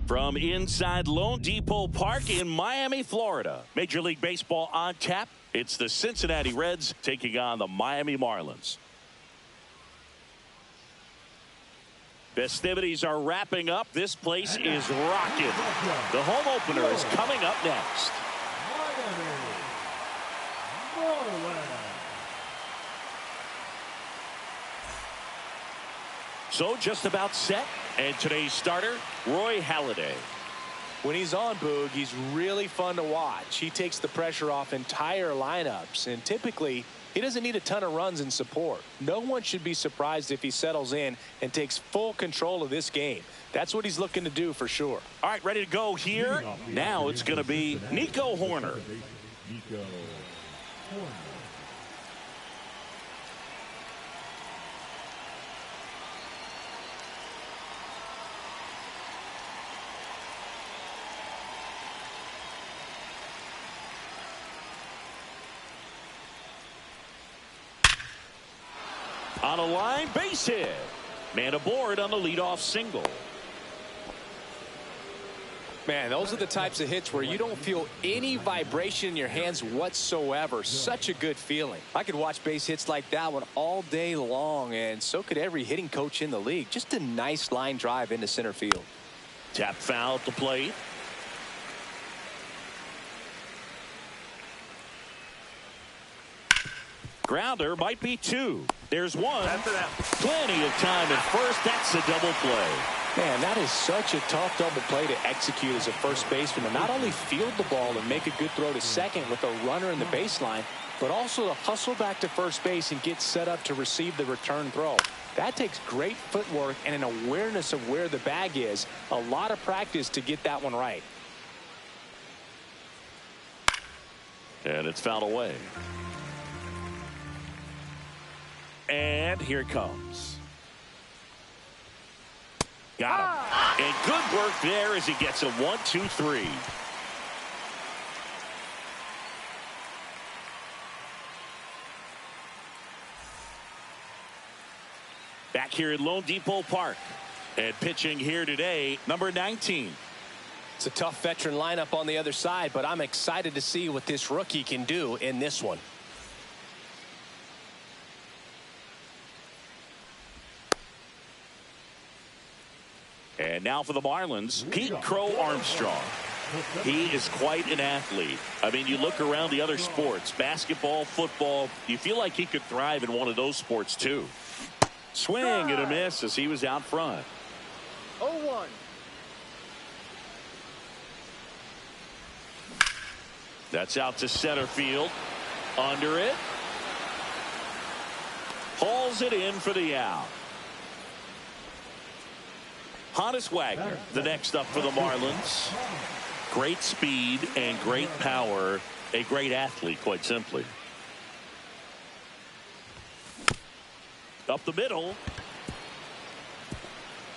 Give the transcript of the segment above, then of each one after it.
From inside Lone Depot Park in Miami, Florida, Major League Baseball on tap. It's the Cincinnati Reds taking on the Miami Marlins. Festivities are wrapping up. This place is rocking. The home opener is coming up next. So just about set. And today's starter, Roy Halladay. When he's on, Boog, he's really fun to watch. He takes the pressure off entire lineups, and typically he doesn't need a ton of runs in support. No one should be surprised if he settles in and takes full control of this game. That's what he's looking to do for sure. All right, ready to go here. Now it's going to be Nico Hoerner. On a line, base hit. Man aboard on the leadoff single. Man, those are the types of hits where you don't feel any vibration in your hands whatsoever. Such a good feeling. I could watch base hits like that one all day long, and so could every hitting coach in the league. Just a nice line drive into center field. Tap foul at the plate. Grounder might be two. There's one. Plenty of time at first. That's a double play. Man, that is such a tough double play to execute as a first baseman. To not only field the ball and make a good throw to second with a runner in the baseline, but also to hustle back to first base and get set up to receive the return throw. That takes great footwork and an awareness of where the bag is. A lot of practice to get that one right. And it's fouled away. And here it comes. Got him. And good work there as he gets a 1-2-3. Back here at Lone Depot Park. And pitching here today, number 19. It's a tough veteran lineup on the other side, but I'm excited to see what this rookie can do in this one. And now for the Marlins, Pete Crow Armstrong. He is quite an athlete. I mean, you look around the other sports, basketball, football, you feel like he could thrive in one of those sports too. Swing and a miss as he was out front. 0-1. That's out to center field. Under it. Hauls it in for the out. Honus Wagner, the next up for the Marlins. Great speed and great power. A great athlete, quite simply. Up the middle.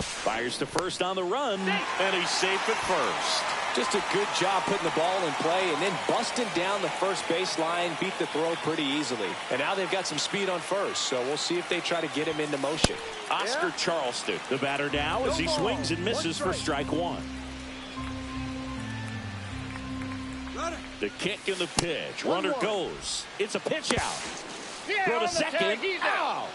Fires to first on the run, and he's safe at first. Just a good job putting the ball in play and then busting down the first base line. Beat the throw pretty easily. And now they've got some speed on first, so we'll see if they try to get him into motion. Oscar Charleston, the batter now, as he swings and misses for strike one. The kick and the pitch. Runner goes. It's a pitch out. Throw to second. Out.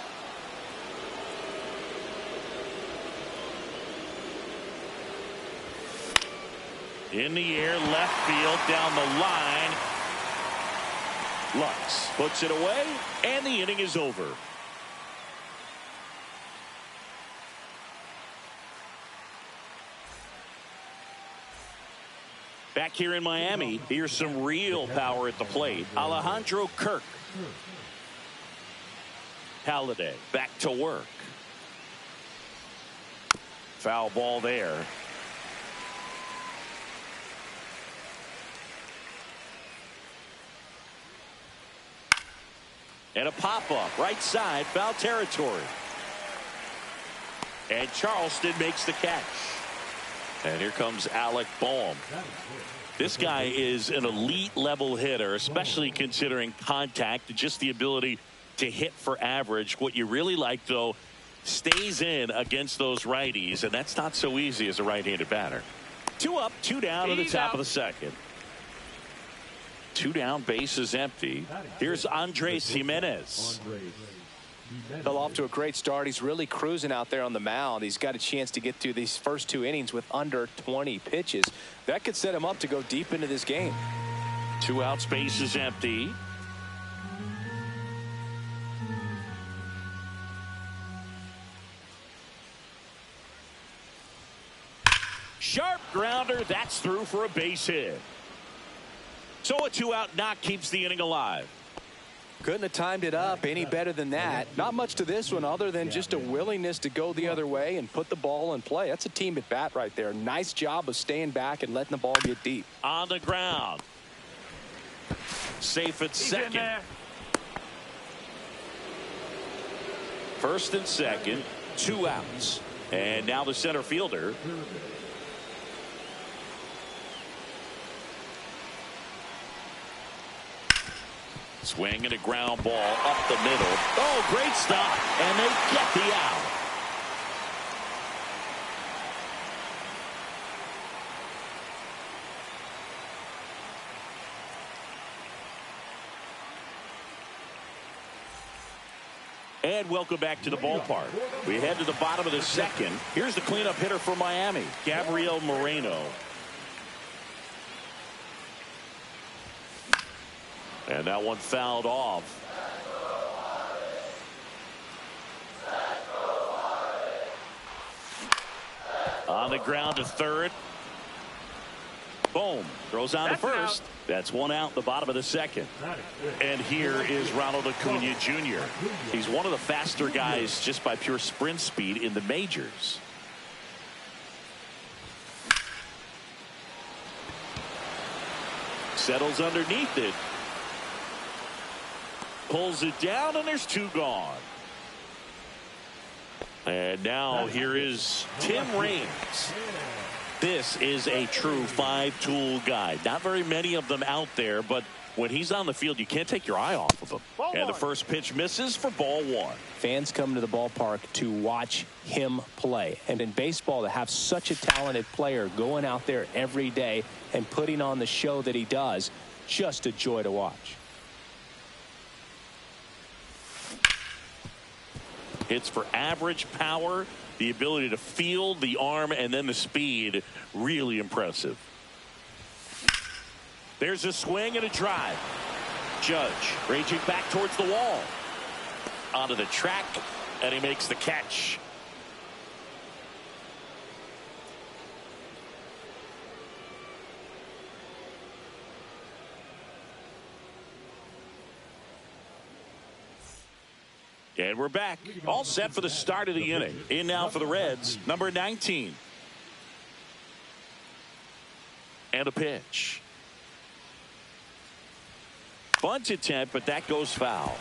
In the air, left field, down the line. Lux puts it away, and the inning is over. Back here in Miami, here's some real power at the plate. Alejandro Kirk. Halladay back to work. Foul ball there. And a pop-up right side, foul territory. And Charleston makes the catch. And here comes Alec Bohm. This guy is an elite level hitter, especially considering contact and just the ability to hit for average. What you really like, though, stays in against those righties, and that's not so easy as a right-handed batter. 2 up, 2 down to the top of the second. 2 down, base is empty. Here's Andres Jimenez. Fell off to a great start. He's really cruising out there on the mound. He's got a chance to get through these first 2 innings with under 20 pitches. That could set him up to go deep into this game. 2 outs, base is empty. Sharp grounder. That's through for a base hit. So a 2-out knock keeps the inning alive. Couldn't have timed it up any better than that. Not much to this one other than just a willingness to go the other way and put the ball in play. That's a team at bat right there. Nice job of staying back and letting the ball get deep. On the ground. Safe at second. First and second, 2 outs. And now the center fielder. Swing and a ground ball up the middle. Oh, great stop. And they get the out. And welcome back to the ballpark. We head to the bottom of the second. Here's the cleanup hitter for Miami, Gabriel Moreno. And that one fouled off. On the ground to third. Boom. Throws on to first. That's 1 out, the bottom of the second. And here is Ronald Acuna Jr. He's one of the faster guys just by pure sprint speed in the majors. Settles underneath it. Pulls it down, and there's 2 gone. And now here is Tim Raines. This is a true 5-tool guy. Not very many of them out there, but when he's on the field, you can't take your eye off of him. And the first pitch misses for ball 1. Fans come to the ballpark to watch him play. And in baseball, to have such a talented player going out there every day and putting on the show that he does, just a joy to watch. Hits for average power, the ability to field, the arm, and then the speed. Really impressive. There's a swing and a drive. Judge raging back towards the wall. Onto the track, and he makes the catch. And we're back. All set for the start of the inning. In now for the Reds, number 19. And a pitch. Bunt attempt, but that goes foul.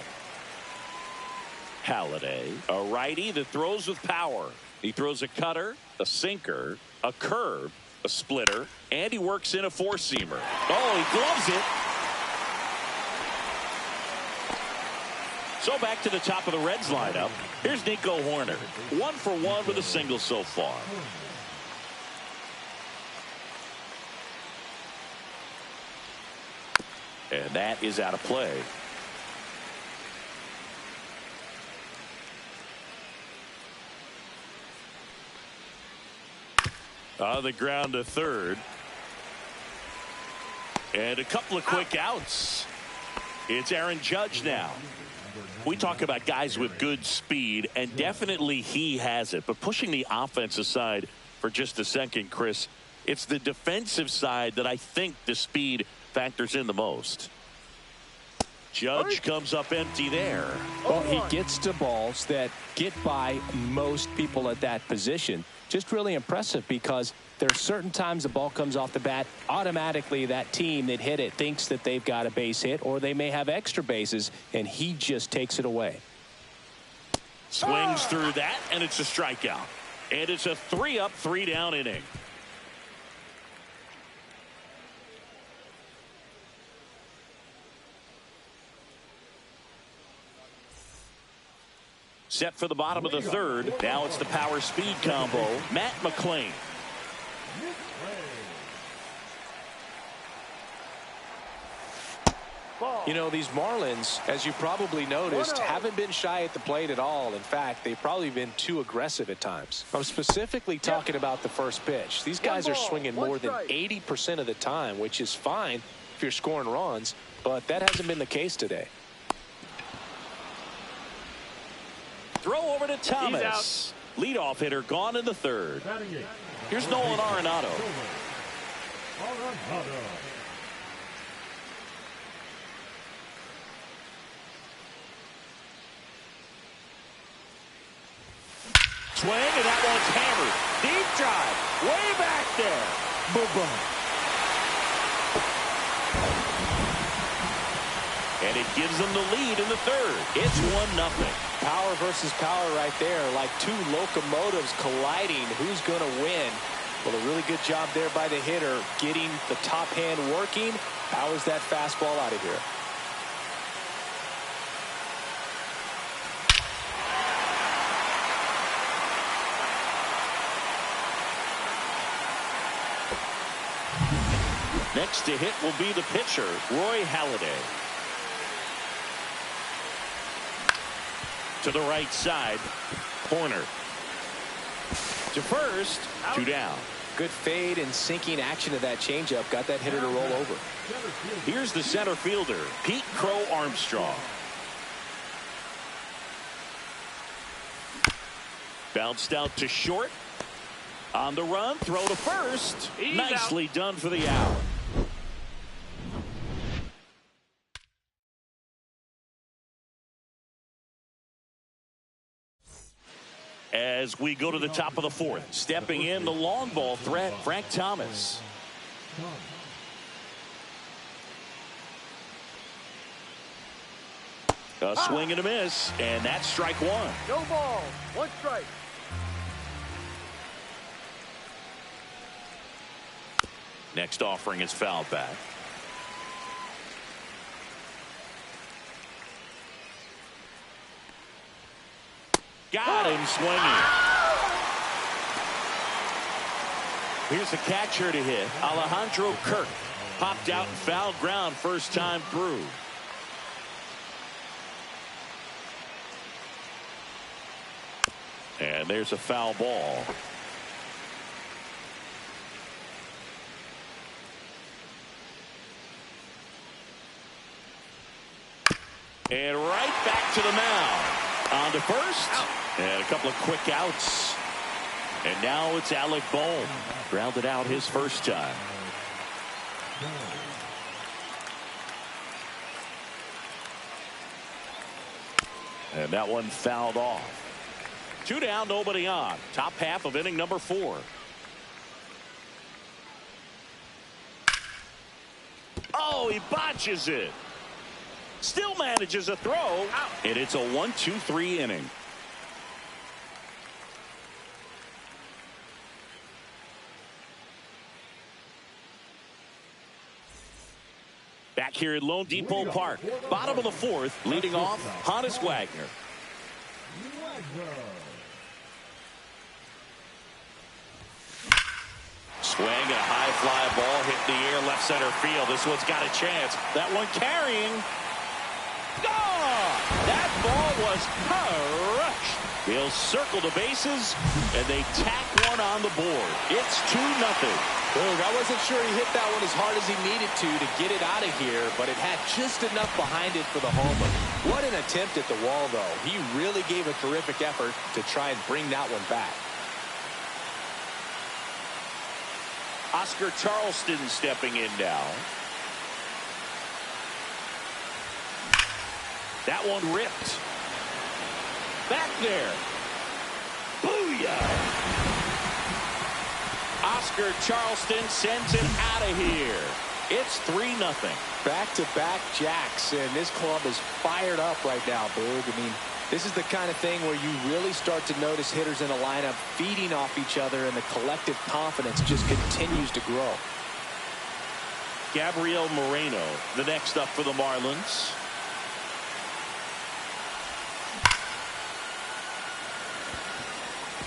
Halladay, a righty that throws with power. He throws a cutter, a sinker, a curve, a splitter, and he works in a 4-seamer. Oh, he gloves it. So back to the top of the Reds lineup. Here's Nico Hoerner. 1 for 1 with a single so far. And that is out of play. On the ground to third. And a couple of quick outs. It's Aaron Judge now. We talk about guys with good speed, and definitely he has it. But pushing the offense aside for just a second, Chris, it's the defensive side that I think the speed factors in the most. Judge comes up empty there. Well, he gets to balls that get by most people at that position. Just really impressive, because there's certain times the ball comes off the bat, automatically that team that hit it thinks that they've got a base hit, or they may have extra bases, and he just takes it away. Swings through that, and it's a strikeout. And it's a 3-up, 3-down inning. Set for the bottom of the third. Now it's the power speed combo. Matt McClain. You know, these Marlins, as you probably noticed, haven't been shy at the plate at all. In fact, they've probably been too aggressive at times. I'm specifically talking about the first pitch. These guys are swinging more than 80% of the time, which is fine if you're scoring runs, but that hasn't been the case today. Throw over to Thomas. Leadoff hitter gone in the third. Here's Nolan Arenado. Swing, and that one's hammered. Deep drive. Way back there. Boom. And it gives them the lead in the third. It's 1-0. Power versus power right there, like two locomotives colliding. Who's going to win? Well, a really good job there by the hitter, getting the top hand working. Powers that fastball out of here. Next to hit will be the pitcher, Roy Halladay. To the right side, corner. To first, 2 down. Good fade and sinking action of that changeup. Got that hitter to roll over. Here's the center fielder, Pete Crow Armstrong. Bounced out to short. On the run, throw to first. Nicely done for the out. As we go to the top of the fourth, stepping in the long ball threat, Frank Thomas. A swing and a miss, and that's strike one. No ball, 1 strike. Next offering is fouled back. Got him swinging. Here's the catcher to hit. Alejandro Kirk popped out and fouled ground first time through. And there's a foul ball. And right back to the mound. On to first. And a couple of quick outs. And now it's Alec Bohm. Grounded out his first time. And that one fouled off. 2 down, nobody on. Top half of inning number 4. Oh, he botches it. Still manages a throw. And it's a 1-2-3 inning. Back here at Lone Depot Park, bottom of the fourth, leading off, Honus Wagner. Swing and a high fly ball hit the air, left center field. This one's got a chance. That one carrying. Oh, that ball was crushed. He'll circle the bases, and they tack one on the board. It's 2-0. Boog, I wasn't sure he hit that one as hard as he needed to get it out of here, but it had just enough behind it for the homer. What an attempt at the wall, though. He really gave a terrific effort to try and bring that one back. Oscar Charleston stepping in now. That one ripped. Back there. Booyah! Oscar Charleston sends it out of here. It's 3-0. Back-to-back jacks, and this club is fired up right now, Boog. I mean, this is the kind of thing where you really start to notice hitters in a lineup feeding off each other, and the collective confidence just continues to grow. Gabriel Moreno, the next up for the Marlins.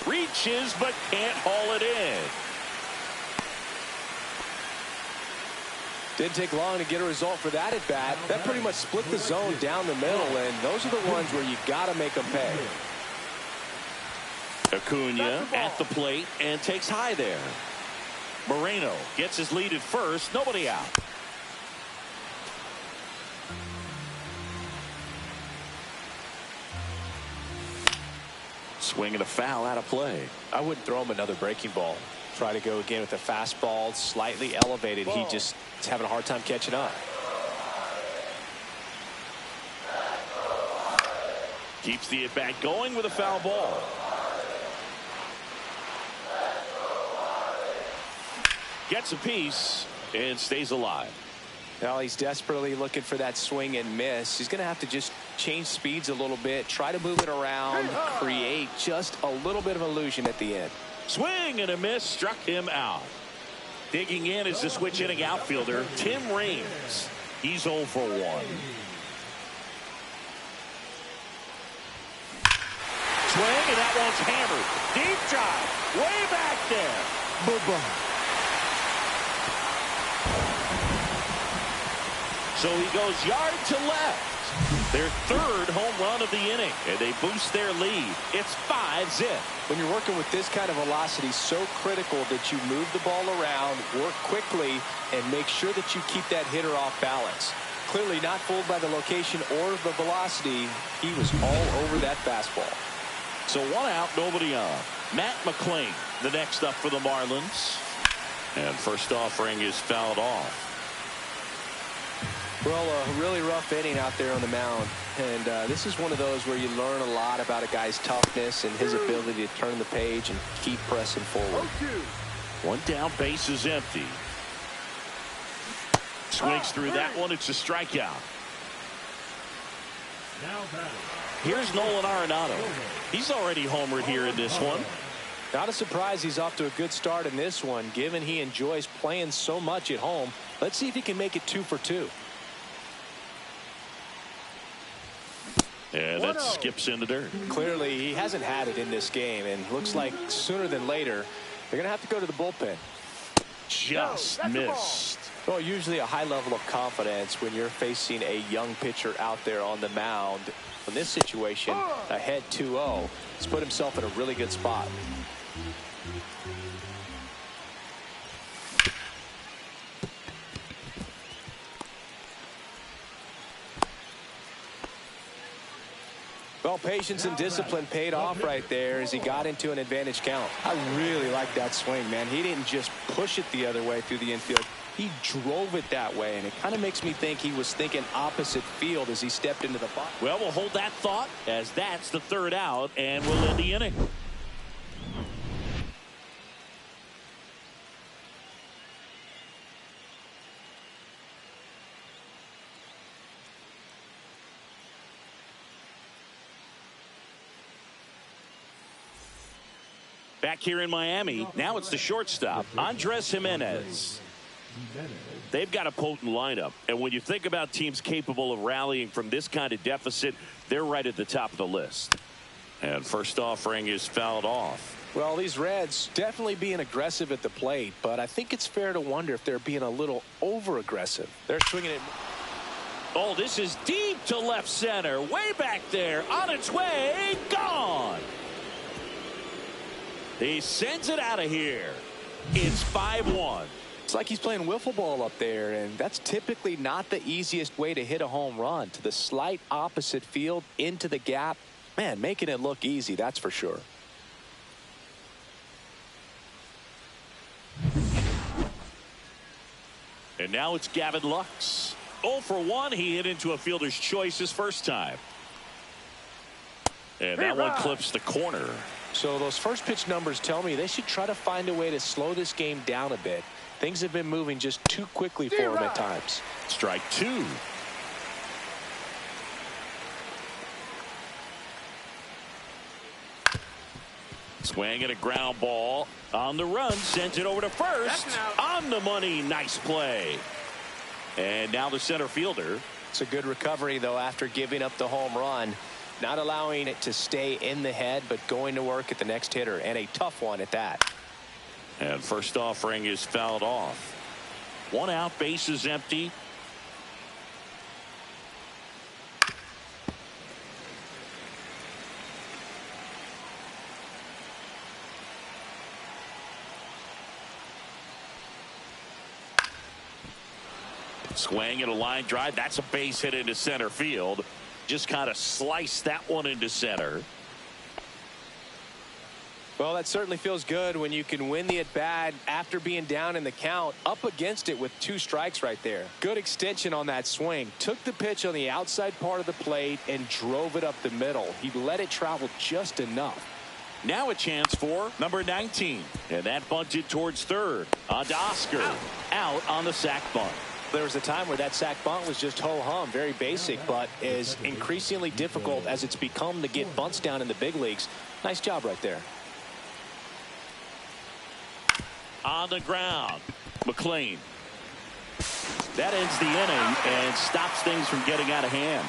Reaches, but can't haul it in. Didn't take long to get a result for that at bat. That pretty much split the zone down the middle, and those are the ones where you got to make them pay. Acuna at the plate and takes high there. Moreno gets his lead at first. Nobody out. Swing and a foul out of play. I wouldn't throw him another breaking ball. Try to go again with a fastball slightly elevated. He just is having a hard time catching up. Keeps the at bat going with a foul ball. Gets a piece and stays alive. Well, he's desperately looking for that swing and miss. He's going to have to just change speeds a little bit, try to move it around, create just a little bit of illusion at the end. Swing and a miss struck him out. Digging in is the switch hitting outfielder Tim Raines. He's 0 for 1. Swing, and that one's hammered. Deep drive, way back there. So he goes yard to left. Their third home run of the inning, and they boost their lead. It's 5-0. When you're working with this kind of velocity, so critical that you move the ball around, work quickly, and make sure that you keep that hitter off balance. Clearly not fooled by the location or the velocity. He was all over that fastball. So 1 out, nobody on. Matt McClain, the next up for the Marlins. And first offering is fouled off. Well, a really rough inning out there on the mound. And this is one of those where you learn a lot about a guy's toughness and his ability to turn the page and keep pressing forward. 1 down, base is empty. Swings through that one. It's a strikeout. Here's Nolan Arenado. He's already homered here in this one. Not a surprise he's off to a good start in this one, given he enjoys playing so much at home. Let's see if he can make it 2 for 2. And that skips into dirt. Clearly, he hasn't had it in this game, and looks like sooner than later, they're going to have to go to the bullpen. Just missed. Well, usually a high level of confidence when you're facing a young pitcher out there on the mound. In this situation, ahead 2-0, he's put himself in a really good spot. Well, patience and discipline paid off right there as he got into an advantage count. I really like that swing, man. He didn't just push it the other way through the infield. He drove it that way, and it kind of makes me think he was thinking opposite field as he stepped into the box. Well, we'll hold that thought as that's the 3rd out, and we'll end the inning. Back here in Miami, now it's the shortstop, Andres Jimenez. They've got a potent lineup, and when you think about teams capable of rallying from this kind of deficit, they're right at the top of the list. And first offering is fouled off. Well, these Reds definitely being aggressive at the plate, but I think it's fair to wonder if they're being a little over-aggressive. They're swinging it. Oh, this is deep to left center, way back there, on its way, gone. He sends it out of here. It's 5-1. It's like he's playing wiffle ball up there, and that's typically not the easiest way to hit a home run. To the slight opposite field, into the gap. Man, making it look easy, that's for sure. And now it's Gavin Lux. 0 for 1. He hit into a fielder's choice his first time. And that one clips the corner. So those first pitch numbers tell me they should try to find a way to slow this game down a bit. Things have been moving just too quickly for him at times. Strike 2. Swing and a ground ball on the run, sends it over to first. On the money, nice play. And now the center fielder. It's a good recovery, though, after giving up the home run. Not allowing it to stay in the head, but going to work at the next hitter, and a tough one at that. And first offering is fouled off. 1 out, base is empty. Swing and a line drive. That's a base hit into center field. Just kind of sliced that one into center. Well, that certainly feels good when you can win the at-bat after being down in the count, up against it with 2 strikes right there. Good extension on that swing. Took the pitch on the outside part of the plate and drove it up the middle. He let it travel just enough. Now a chance for number 19. And that bunted towards third. On to Oscar. Out on the sac bunt. There was a time where that sac bunt was just ho-hum, very basic, but is increasingly difficult as it's become to get bunts down in the big leagues. Nice job right there. On the ground, McLean. That ends the inning and stops things from getting out of hand.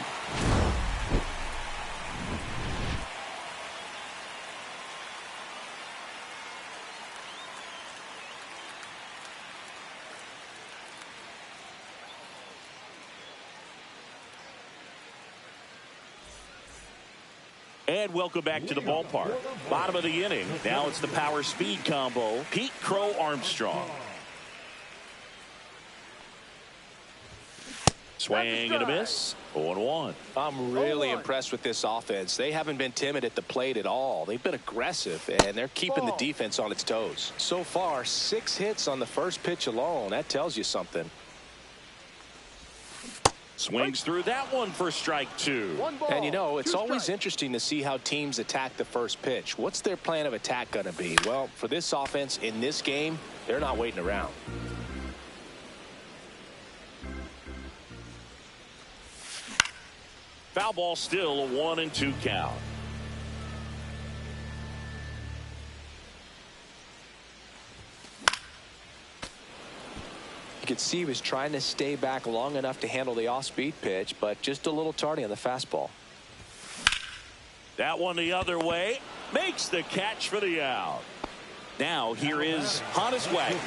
And welcome back to the ballpark. Bottom of the inning. Now it's the power speed combo. Pete Crow Armstrong. Swing and a miss. 0-1. I'm really impressed with this offense. They haven't been timid at the plate at all. They've been aggressive, and they're keeping the defense on its toes. So far, 6 hits on the first pitch alone. That tells you something. Swings through that one for strike 2. And you know, it's always interesting to see how teams attack the first pitch. What's their plan of attack going to be? Well, for this offense in this game, they're not waiting around. Foul ball, still a 1-2 count. You could see he was trying to stay back long enough to handle the off-speed pitch, but just a little tardy on the fastball. That one the other way. Makes the catch for the out. Now here is Honus Wagner.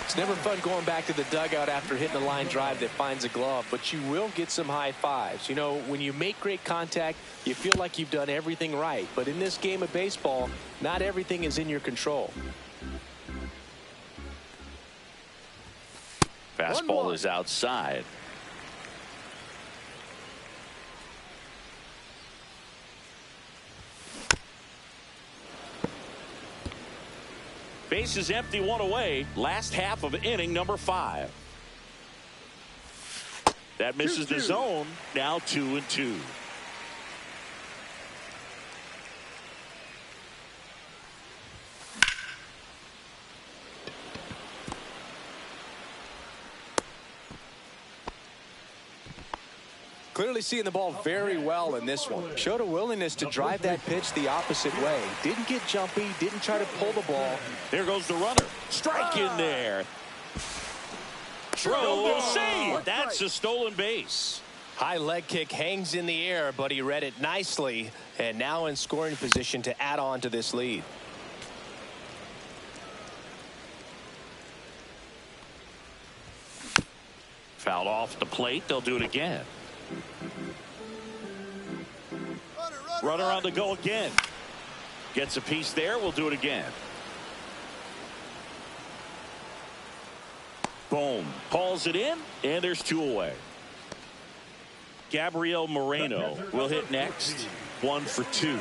It's never fun going back to the dugout after hitting a line drive that finds a glove, but you will get some high fives. You know, when you make great contact, you feel like you've done everything right. But in this game of baseball, not everything is in your control. Fastball is outside. Base is empty, 1 away. Last half of inning number 5. That misses the zone. Now 2-2. Clearly seeing the ball very well in this one. Showed a willingness to drive that pitch the opposite way. Didn't get jumpy, didn't try to pull the ball. There goes the runner. Strike in there. Throw, save. That's a stolen base. High leg kick hangs in the air, but he read it nicely, and now in scoring position to add on to this lead. Fouled off the plate. They'll do it again. Runner on the go again. Gets a piece there. We'll do it again. Boom. Calls it in, and there's 2 away. Gabriel Moreno will hit next. 1 for 2.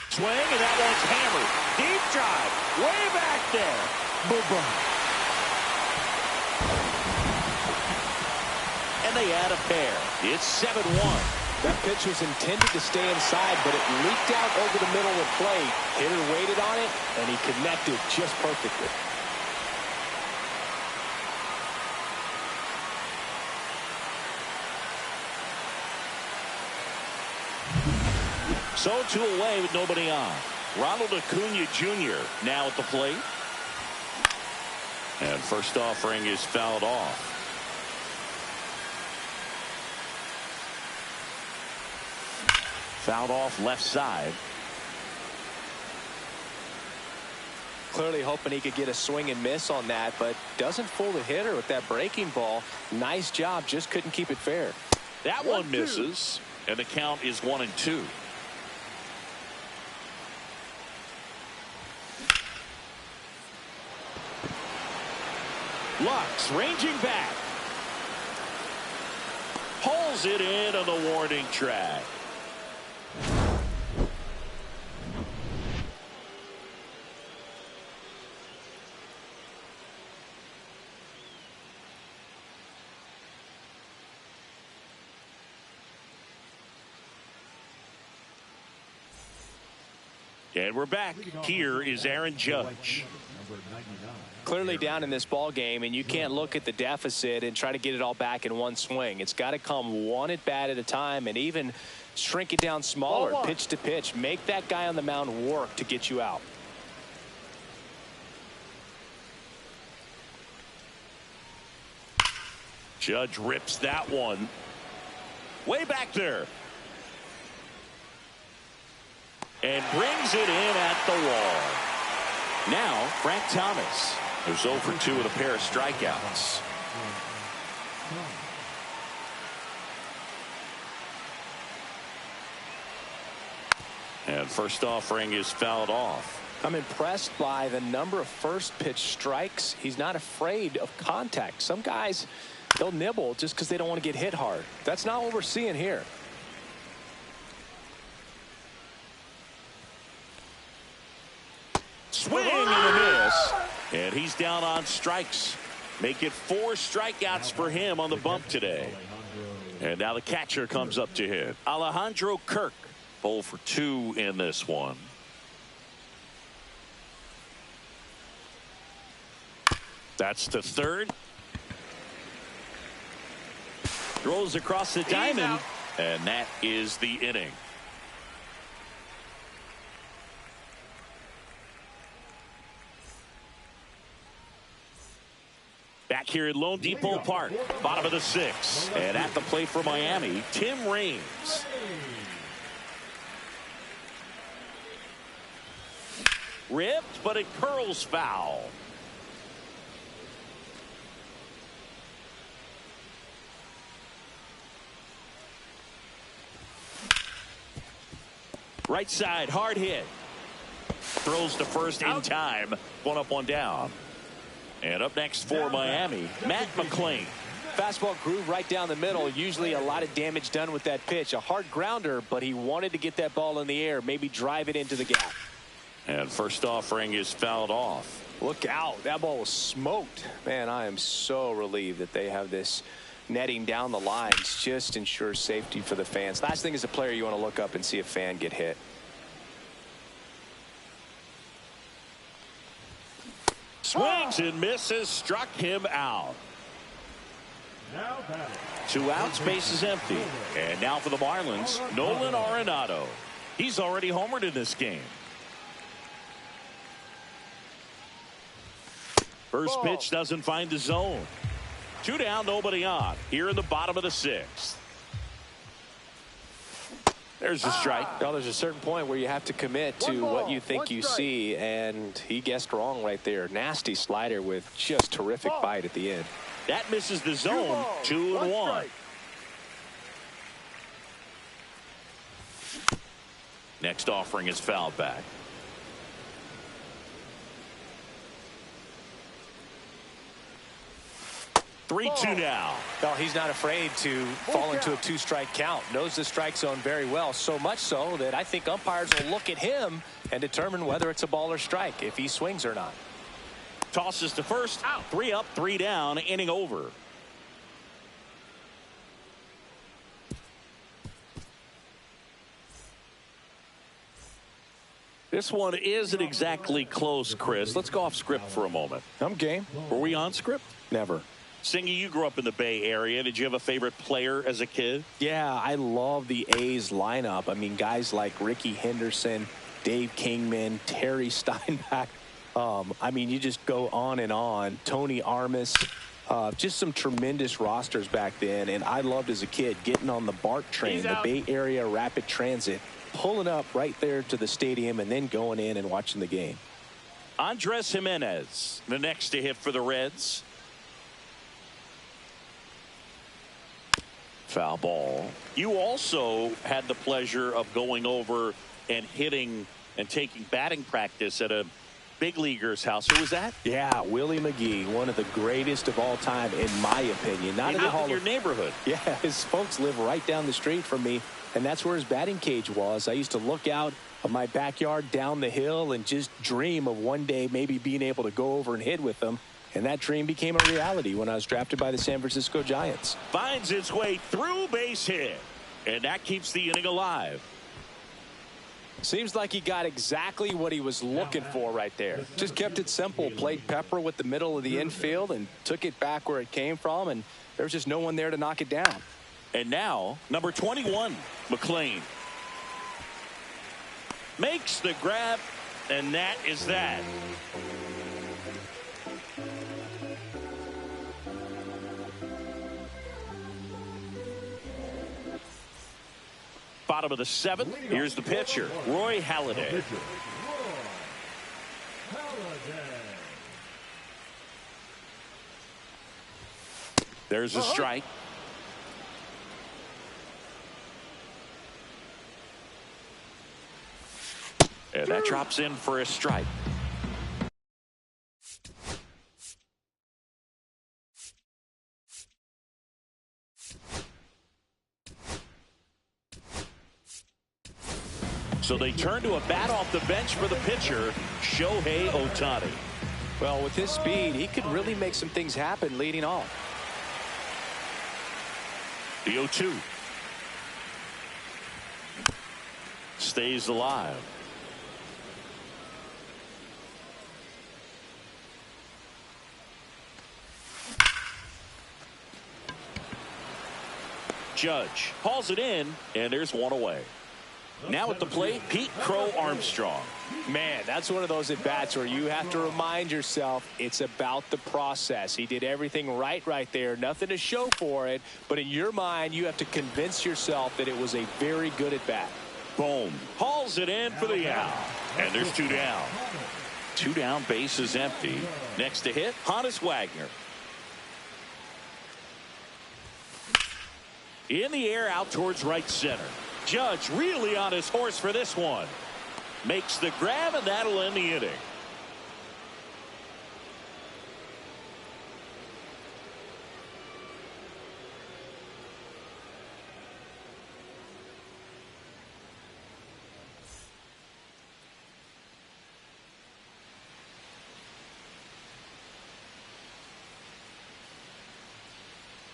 Swing, and that one's hammered. Deep drive. Way back there. Boom. And they add a pair. It's 7-1. That pitch was intended to stay inside, but it leaked out over the middle of the plate. Hitter waited on it, and he connected just perfectly. So 2 away with nobody on. Ronald Acuna Jr. now at the plate. And first offering is fouled off. Fouled off left side. Clearly hoping he could get a swing and miss on that, but doesn't fool the hitter with that breaking ball. Nice job, just couldn't keep it fair. That one misses, and the count is 1-2. Lux ranging back. Pulls it in on the warning track. And we're back. Here is Aaron Judge. Clearly down in this ball game, and you can't look at the deficit and try to get it all back in one swing. It's got to come one at bat at a time, and even shrink it down smaller, pitch to pitch. Make that guy on the mound work to get you out. Judge rips that one way back there and brings it in at the wall. Now Frank Thomas, who's 0 for 2 with a pair of strikeouts. And first offering is fouled off. I'm impressed by the number of first pitch strikes. He's not afraid of contact. Some guys, they'll nibble just because they don't want to get hit hard. That's not what we're seeing here. Swing and a miss. And he's down on strikes. Make it 4 strikeouts for him on the bump today. And now the catcher comes up to hit. Alejandro Kirk, 0 for 2 in this one. That's the third. Throws across the diamond. And that is the inning. Back here at Lone Depot Park, bottom of the 6th. And at the plate for Miami, Tim Raines. Ripped, but it curls foul. Right side, hard hit. Throws to first in time. 1 up, 1 down. And up next for Miami, Matt McClain. Fastball groove right down the middle. Usually a lot of damage done with that pitch. A hard grounder, but he wanted to get that ball in the air, maybe drive it into the gap. And first offering is fouled off. Look out. That ball was smoked. Man, I am so relieved that they have this netting down the lines. Just ensures safety for the fans. Last thing as a player, you want to look up and see a fan get hit. Swings and misses, struck him out. 2 outs, base is empty. And now for the Marlins, Nolan Arenado. He's already homered in this game. First pitch doesn't find the zone. 2 down, nobody on. Here in the bottom of the 6th. There's a strike. Well, there's a certain point where you have to commit to what you think you see, and he guessed wrong right there. Nasty slider with just terrific bite at the end. That misses the zone. 2-1. Next offering is fouled back. 3-2 now. No, he's not afraid to fall into a two-strike count. Knows the strike zone very well, so much so that I think umpires will look at him and determine whether it's a ball or strike, if he swings or not. Tosses to first. Out. 3 up, 3 down, inning over. This one isn't exactly close, Chris. Let's go off script for a moment. I'm game. Were we on script? Never. Singy, you grew up in the Bay Area. Did you have a favorite player as a kid? Yeah, I love the A's lineup. I mean, guys like Ricky Henderson, Dave Kingman, Terry Steinbach. I mean, you just go on and on. Tony Armas. Just some tremendous rosters back then. And I loved as a kid getting on the BART train, the Bay Area Rapid Transit, pulling up right there to the stadium and then going in and watching the game. Andres Jimenez, the next to hit for the Reds. Foul ball. You also had the pleasure of going over and hitting and taking batting practice at a big leaguer's house. Who was that? Yeah, Willie McGee, one of the greatest of all time, in my opinion. Not in the Hall of your neighborhood. Yeah, his folks live right down the street from me, and that's where his batting cage was. I used to look out of my backyard down the hill and just dream of one day maybe being able to go over and hit with them. And that dream became a reality when I was drafted by the San Francisco Giants. Finds its way through, base hit. And that keeps the inning alive. Seems like he got exactly what he was looking for right there. Just kept it simple. Played pepper with the middle of the infield and took it back where it came from. And there's just no one there to knock it down. And now, number 21, McLean. Makes the grab, and that is that. Bottom of the 7th. Here's the pitcher, Roy Halladay. There's a strike. And that drops in for a strike. So they turn to a bat off the bench for the pitcher, Shohei Ohtani. Well, with his speed, he could really make some things happen leading off. The 0-2. Stays alive. Judge hauls it in, and there's one away. Now at the plate, Pete Crow Armstrong. Man, that's one of those at-bats where you have to remind yourself it's about the process. He did everything right there. Nothing to show for it. But in your mind, you have to convince yourself that it was a very good at-bat. Boom. Hauls it in for the out. And there's 2 down. 2 down, base is empty. Next to hit, Honus Wagner. In the air, out towards right center. Judge really on his horse for this one. Makes the grab, and that'll end the inning.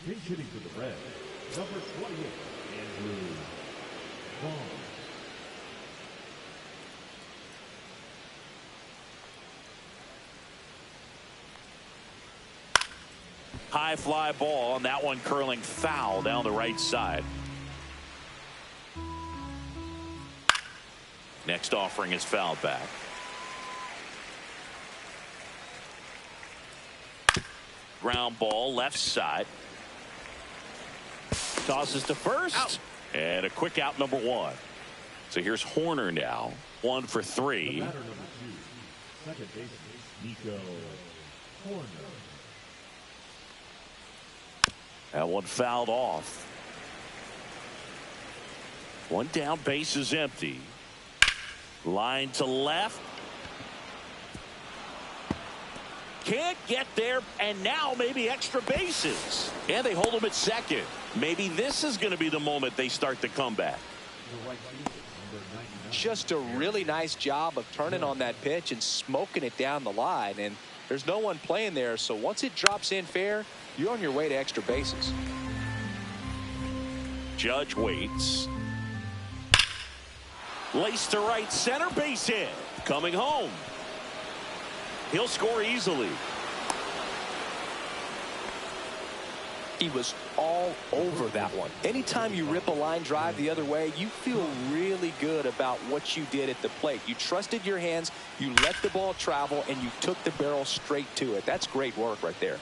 Pinch hitting for the Reds, number 28, Andrew Vaughn. High fly ball, and that one curling foul down the right side. Next offering is fouled back. Ground ball, left side. Tosses to first. Out. And a quick out, number 1. So here's Horner now. 1 for 3. Batter number 2, second baseman, Nico Horner. That one fouled off. 1 down, base is empty. Line to left. Can't get there, and now maybe extra bases. And they hold him at second. Maybe this is going to be the moment they start the comeback. Just a really nice job of turning on that pitch and smoking it down the line. And there's no one playing there, so once it drops in fair, you're on your way to extra bases. Judge waits. Lace to right center, base hit. Coming home. He'll score easily. He was all over that one. Anytime you rip a line drive the other way, you feel really good about what you did at the plate. You trusted your hands, you let the ball travel, and you took the barrel straight to it. That's great work right there.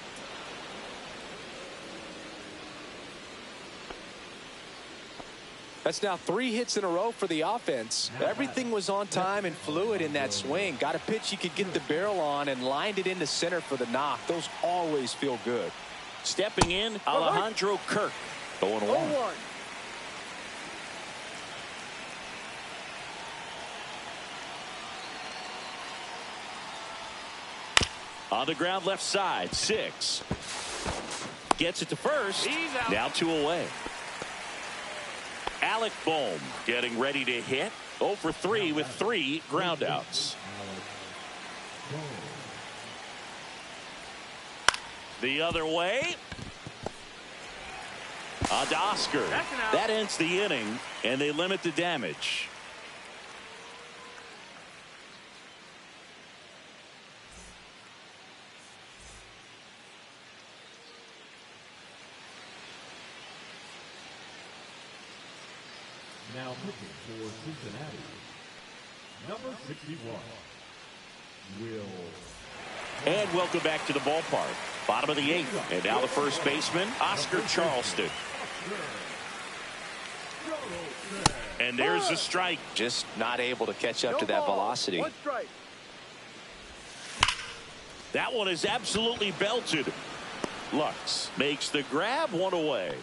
That's now 3 hits in a row for the offense. Everything was on time and fluid in that swing. Got a pitch you could get the barrel on and lined it into center for the knock. Those always feel good. Stepping in, Alejandro Kirk. 0-1. On the ground left side, 6. Gets it to first. Now 2 away. Alec Bohm getting ready to hit. 0 for 3 with 3 groundouts. The other way. On to Oscar. That ends the inning, and they limit the damage. Now pitching for Cincinnati, number 61, Will. And welcome back to the ballpark. Bottom of the 8th. And now the first baseman, Oscar Charleston. And there's the strike. Just not able to catch up to that velocity. That one is absolutely belted. Lux makes the grab, 1 away.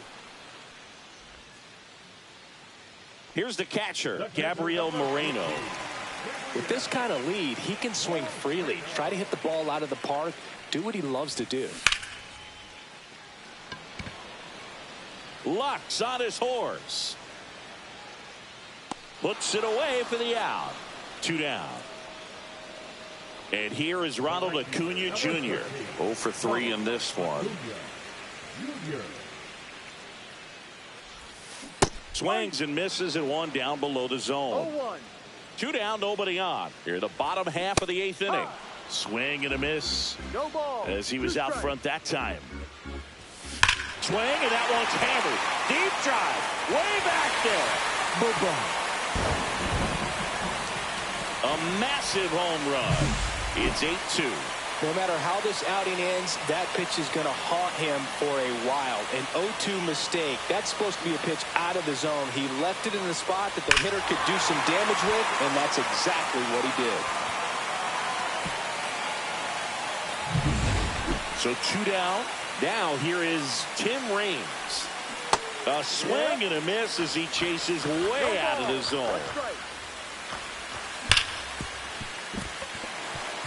Here's the catcher, Gabriel Moreno. With this kind of lead, he can swing freely, try to hit the ball out of the park, do what he loves to do. Lux on his horse. Puts it away for the out. 2 down. And here is Ronald Acuna Jr. 0 for 3 in this one. Swings and misses at 1 down below the zone. 2 down, nobody on. Here the bottom half of the 8th inning. Swing and a miss. No ball. As he was out front that time. Swing, and that one's hammered. Deep drive. Way back there. Boom. A massive home run. It's 8-2. No matter how this outing ends, that pitch is going to haunt him for a while. An 0-2 mistake. That's supposed to be a pitch out of the zone. He left it in the spot that the hitter could do some damage with, and that's exactly what he did. So 2 down. Now here is Tim Raines. A swing and a miss as he chases way out of the zone.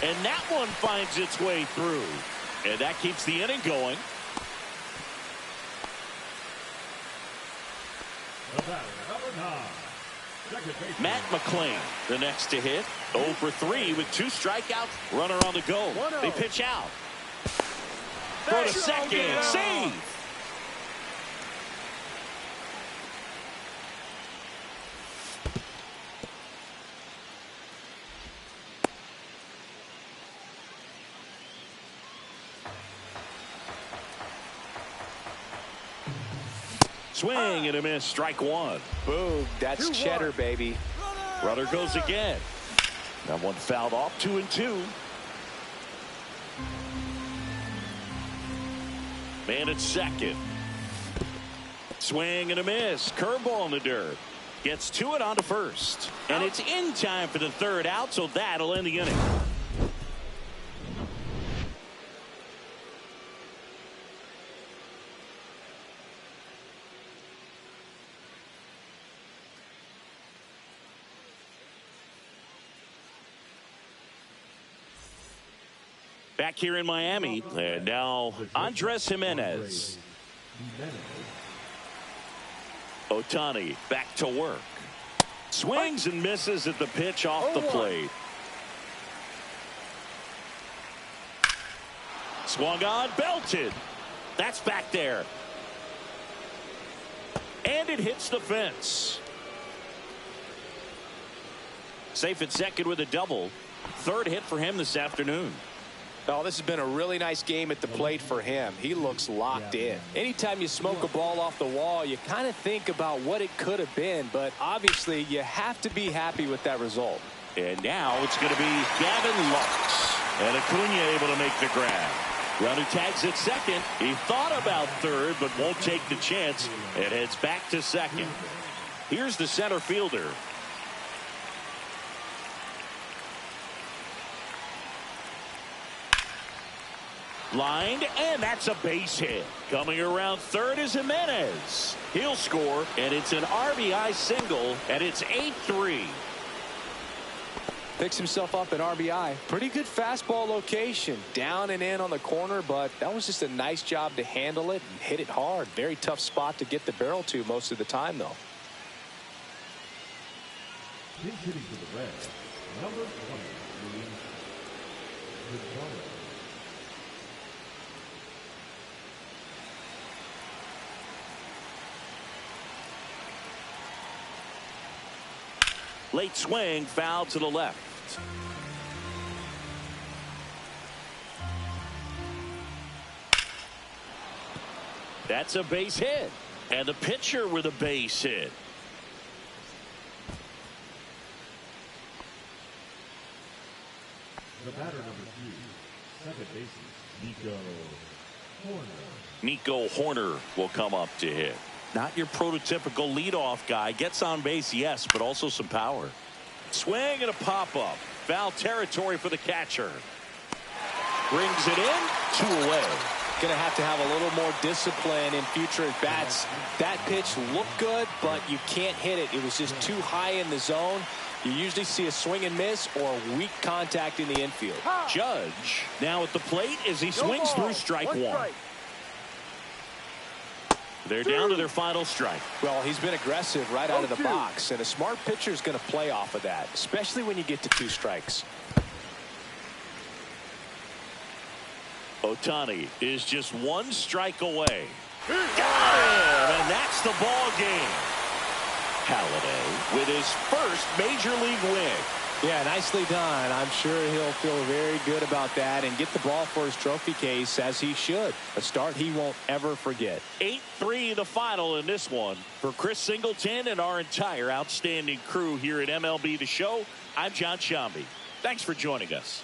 And that one finds its way through. And that keeps the inning going. Matt McClain, the next to hit. 0 for 3 with 2 strikeouts. Runner on the go. They pitch out. Throw to second. Save. Swing and a miss. Strike 1. Boom. That's cheddar, baby. Runner goes again. That one fouled off. 2-2. Man at second. Swing and a miss. Curveball in the dirt. Gets to it on to first. And it's in time for the 3rd out, so that'll end the inning. Back here in Miami, and now Andres Jimenez. Ohtani back to work. Swings and misses at the pitch off the plate. Swung on, belted. That's back there. And it hits the fence. Safe at second with a double. Third hit for him this afternoon. Oh, this has been a really nice game at the plate for him. He looks locked in. Anytime you smoke a ball off the wall, you kind of think about what it could have been, but obviously you have to be happy with that result. And now it's going to be Gavin Lux. And Acuna able to make the grab. Runner tags at second. He thought about third, but won't take the chance and heads back to second. Here's the center fielder. Lined, and that's a base hit. Coming around third is Jimenez. He'll score, and it's an RBI single, and it's 8-3. Picks himself up an RBI. Pretty good fastball location. Down and in on the corner, but that was just a nice job to handle it and hit it hard. Very tough spot to get the barrel to most of the time, though. Pinch hitting for the Reds, number 20, Late swing, foul to the left. That's a base hit. And the pitcher with a base hit. the batter number 2, second baseman, Nico Horner will come up to hit. Not your prototypical leadoff guy. Gets on base, yes, but also some power. Swing and a pop-up. Foul territory for the catcher. Brings it in. 2 away. Going to have a little more discipline in future at bats. That pitch looked good, but you can't hit it. It was just too high in the zone. You usually see a swing and miss or weak contact in the infield. Judge now at the plate as he swings through strike one. They're down to their final strike. Well, he's been aggressive right out of the box, and a smart pitcher is going to play off of that, especially when you get to 2 strikes. Ohtani is just 1 strike away. Got him, and that's the ball game. Halladay with his first major league win. Yeah, nicely done. I'm sure he'll feel very good about that and get the ball for his trophy case, as he should. A start he won't ever forget. 8-3 the final in this one. For Chris Singleton and our entire outstanding crew here at MLB The Show, I'm John Shambi. Thanks for joining us.